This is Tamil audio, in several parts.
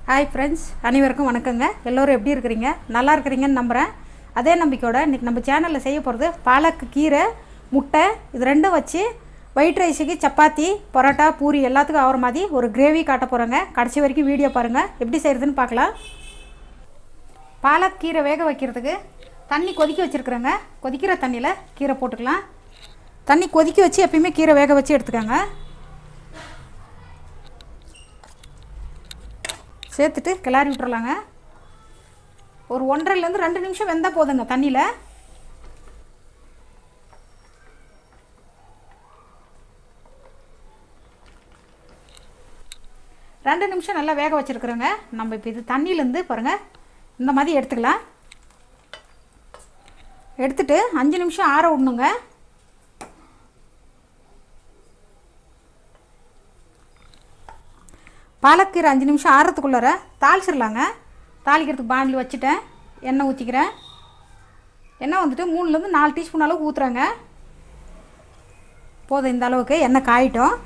ஹாய் ஃப்ரெண்ட்ஸ், அனைவருக்கும் வணக்கங்க. எல்லோரும் எப்படி இருக்கிறீங்க? நல்லா இருக்கிறீங்கன்னு நம்புகிறேன். அதே நம்பிக்கையோட இன்றைக்கி நம்ம சேனலில் செய்ய போகிறது பாலக் கீரை, முட்டை இது ரெண்டும் வச்சு ஒயிட் ரைஸுக்கு, சப்பாத்தி, பரோட்டா, பூரி எல்லாத்துக்கும் ஆகிற மாதிரி ஒரு கிரேவி காட்ட போகிறோங்க. கடைசி வரைக்கும் வீடியோ பாருங்கள், எப்படி செய்கிறதுன்னு பார்க்கலாம். பாலக் கீரை வேக வைக்கிறதுக்கு தண்ணி கொதிக்க வச்சுருக்குறேங்க. கொதிக்கிற தண்ணியில் கீரை போட்டுக்கலாம். தண்ணி கொதிக்க வச்சு எப்பயுமே கீரை வேக வச்சு எடுத்துக்கோங்க. சேர்த்துட்டு கிளறி விட்டுறலாங்க. ஒரு 1.5 to 2 நிமிஷம் வெந்தால் போதுங்க. தண்ணியில் 2 நிமிஷம் நல்லா வேக வச்சுருக்குறோங்க. நம்ம இப்போ இது தண்ணியிலேருந்து பாருங்கள் இந்த மாதிரி எடுத்துக்கலாம். எடுத்துட்டு 5 நிமிஷம் ஆற விடணுங்க. பாலக்கீரை 5 நிமிஷம் ஆறதுக்குள்ளார தாளிச்சிடலாங்க. தாளிக்கிறதுக்கு பாண்டில் வச்சுட்டேன். எண்ணெய் ஊற்றிக்கிறேன். எண்ணெய் வந்துட்டு 3 to 4 டீஸ்பூன் அளவுக்கு ஊற்றுறேங்க. போதும், இந்த அளவுக்கு எண்ணெய் காயிட்டும்.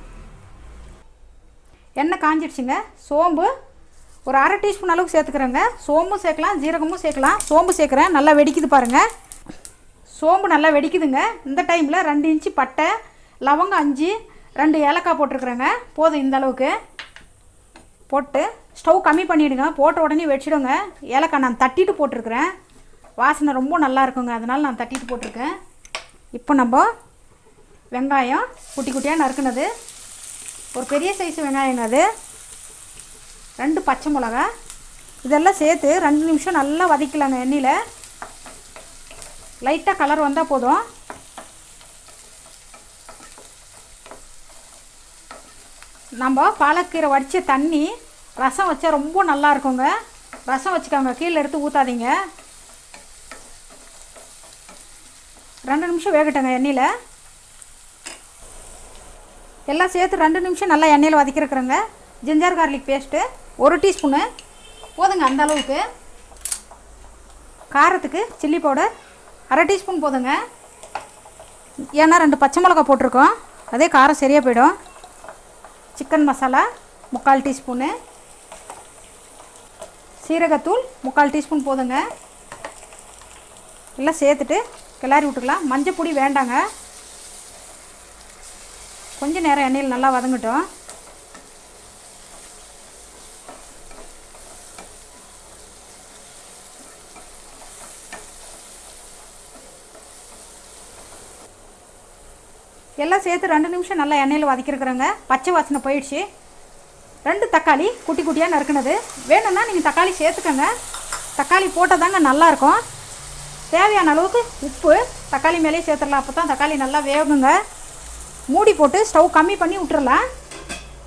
எண்ணெய் காஞ்சிடுச்சுங்க. சோம்பு ஒரு 1/2 டீஸ்பூன் அளவுக்கு சேர்த்துக்கிறேங்க. சோம்பும் சேர்க்கலாம், ஜீரகமும் சேர்க்கலாம். சோம்பு சேர்க்குறேன். நல்லா வெடிக்குது பாருங்கள். சோம்பு நல்லா வெடிக்குதுங்க. இந்த டைமில் 2 இன்ச்சு பட்டை, லவங்கம் 5, 2 ஏலக்காய் போட்டிருக்குறேங்க. போதும், இந்த அளவுக்கு போட்டு ஸ்டவ் கம்மி பண்ணிவிடுங்க. போட்ட உடனே வச்சிடுங்க. ஏலக்காய் நான் தட்டிட்டு போட்டிருக்கிறேன். வாசனை ரொம்ப நல்லா இருக்குங்க, அதனால் நான் தட்டிட்டு போட்டிருக்கேன். இப்போ நம்ம வெங்காயம் குட்டி குட்டியாக நறுக்குனது, ஒரு பெரிய சைஸ் வெங்காயங்க, அது 2 பச்சை மிளகா, இதெல்லாம் சேர்த்து 2 நிமிஷம் நல்லா வதக்கலாங்க. எண்ணெயில் லைட்டாக கலர் வந்தால் போதும். நம்ம பாலக்கீரை வடித்த தண்ணி ரசம் வச்சா ரொம்ப நல்லா இருக்குங்க. ரசம் வச்சுக்கோங்க, கீழே எடுத்து ஊற்றாதீங்க. 2 நிமிஷம் வேகட்டுங்க எண்ணெயில். எல்லாம் சேர்த்து 2 நிமிஷம் நல்லா எண்ணெயில் வதக்கிருக்குறேங்க. ஜிஞ்சர் கார்லிக் பேஸ்ட்டு 1 டீஸ்பூனு போதுங்க. அந்த அளவுக்கு காரத்துக்கு சில்லி பவுடர் 1/2 டீஸ்பூன் போதுங்க. ஏன்னா 2 பச்சை மிளகா போட்டிருக்கோம், அதே காரம் சரியாக போயிடும். சிக்கன் மசாலா 3/4 டீஸ்பூனு, சீரகத்தூள் 3/4 டீஸ்பூன் போதுங்க. எல்லாம் சேர்த்துட்டு கிளறி விட்டுக்கலாம். மஞ்சள் பொடி வேண்டாங்க. கொஞ்சம் நேரம் எண்ணெயில் நல்லா வதங்கட்டும். எல்லாம் சேர்த்து 2 நிமிஷம் நல்லா எண்ணெயில் வதக்கிருக்குறேங்க. பச்சை வாசனை போயிடுச்சு. 2 தக்காளி குட்டி குட்டியாக நறுக்குனது. வேணும்னா நீங்கள் தக்காளி சேர்த்துக்கோங்க. தக்காளி போட்டால் தாங்க நல்லாயிருக்கும். தேவையான அளவுக்கு உப்பு தக்காளி மேலேயே சேர்த்துடலாம். அப்போ தான் தக்காளி நல்லா வேகுங்க. மூடி போட்டு ஸ்டவ் கம்மி பண்ணி விட்டுறலாம்.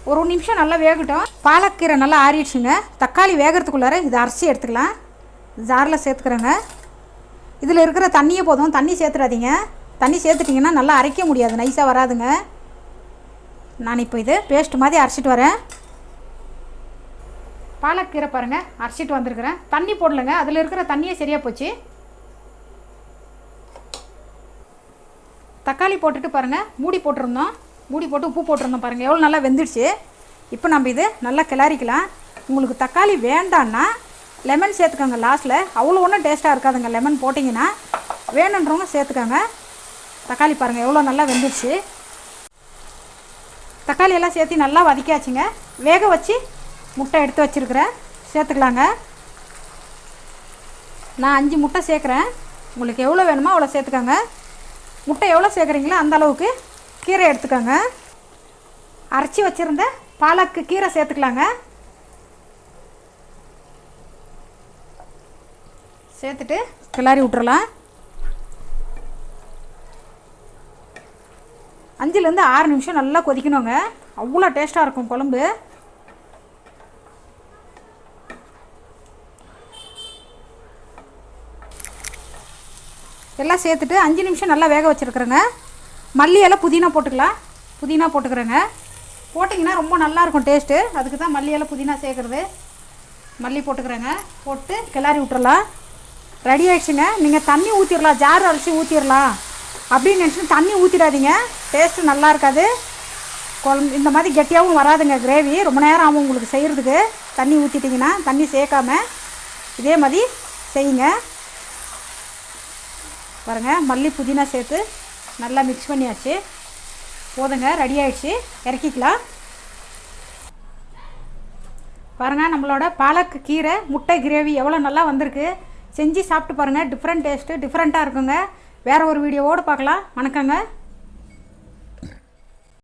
ஒரு 1 நிமிஷம் நல்லா வேகட்டும். பாலக்கீரை நல்லா ஆறிடுச்சுங்க. தக்காளி வேகிறதுக்குள்ளார இதை அரைச்சி எடுத்துக்கலாம். ஜாரில் சேர்த்துக்கிறேங்க. இதில் இருக்கிற தண்ணியே போதும், தண்ணி சேர்த்துடாதீங்க. தண்ணி சேர்த்துட்டிங்கன்னா நல்லா அரைக்க முடியாது, நைஸாக வராதுங்க. நான் இப்போ இது பேஸ்ட் மாதிரி அரைச்சிட்டு வரேன். பாலக்கீரை பாருங்கள் அரைச்சிட்டு வந்திருக்கிறேன். தண்ணி போடலைங்க, அதில் இருக்கிற தண்ணியே சரியாக போச்சு. தக்காளி போட்டுட்டு பாருங்கள், மூடி போட்டிருந்தோம். மூடி போட்டு உப்பு போட்டிருந்தோம் பாருங்கள், எவ்வளோ நல்லா வெந்துடுச்சு. இப்போ நம்ம இது நல்லா கிளறிக்கலாம். உங்களுக்கு தக்காளி வேண்டான்னா லெமன் சேர்த்துக்கோங்க லாஸ்ட்டில். அவ்வளோ ஒன்றும் டேஸ்ட்டாக இருக்காதுங்க லெமன் போட்டிங்கன்னா. வேணுன்றவங்க சேர்த்துக்கோங்க. தக்காளி பாருங்கள் எவ்வளோ நல்லா வெந்துடுச்சு. தக்காளி எல்லாம் சேர்த்து நல்லா வதக்கியாச்சுங்க. வேக வச்சு முட்டை எடுத்து வச்சுருக்கிறேன், சேர்த்துக்கலாங்க. நான் 5 முட்டை சேர்க்குறேன். உங்களுக்கு எவ்வளோ வேணுமோ அவ்வளோ சேர்த்துக்கோங்க. முட்டை எவ்வளோ சேர்க்குறீங்களோ அந்த அளவுக்கு கீரை எடுத்துக்கோங்க. அரைச்சி வச்சுருந்த பாலக்கு கீரை சேர்த்துக்கலாங்க. சேர்த்துட்டு கிளறி விட்டுறலாம். 5 to 6 நிமிஷம் நல்லா கொதிக்கணுங்க. அவ்வளோ டேஸ்ட்டாக இருக்கும் குழம்பு. எல்லாம் சேர்த்துட்டு 5 நிமிஷம் நல்லா வேக வச்சுருக்குறேங்க. மல்லி இலை, புதினா போட்டுக்கலாம். புதினா போட்டுக்கிறேங்க. போட்டிங்கன்னா ரொம்ப நல்லாயிருக்கும் டேஸ்ட்டு. அதுக்கு தான் மல்லி இலை புதினா சேர்க்குறது. மல்லி போட்டுக்கிறேங்க. போட்டு கிளறி விட்டுறலாம். ரெடி ஆகிடுச்சுங்க. நீங்கள் தண்ணி ஊற்றிடலாம், ஜார் அரைச்சி ஊற்றிடலாம் அப்படின்னு நினச்சி தண்ணி ஊற்றிடாதீங்க. டேஸ்ட்டு நல்லா இருக்காது. குழம்பு இந்த மாதிரி கெட்டியாகவும் வராதுங்க. கிரேவி ரொம்ப நேரம் ஆகும் உங்களுக்கு செய்கிறதுக்கு. தண்ணி ஊற்றிட்டிங்கன்னா தண்ணி சேர்க்காமல் இதே மாதிரி செய்யுங்க. பாருங்கள், மல்லி புதினா சேர்த்து நல்லா மிக்ஸ் பண்ணியாச்சு. போதுங்க, ரெடி ஆகிடுச்சு, இறக்கிக்கலாம். பாருங்கள், நம்மளோட பாலக் கீரை முட்டை கிரேவி எவ்வளோ நல்லா வந்திருக்கு. செஞ்சு சாப்பிட்டு பாருங்கள். டிஃப்ரெண்ட் டேஸ்ட்டு, டிஃப்ரெண்ட்டாக இருக்குங்க. வேறு ஒரு வீடியோவோடு பார்க்கலாம். வணக்கங்க.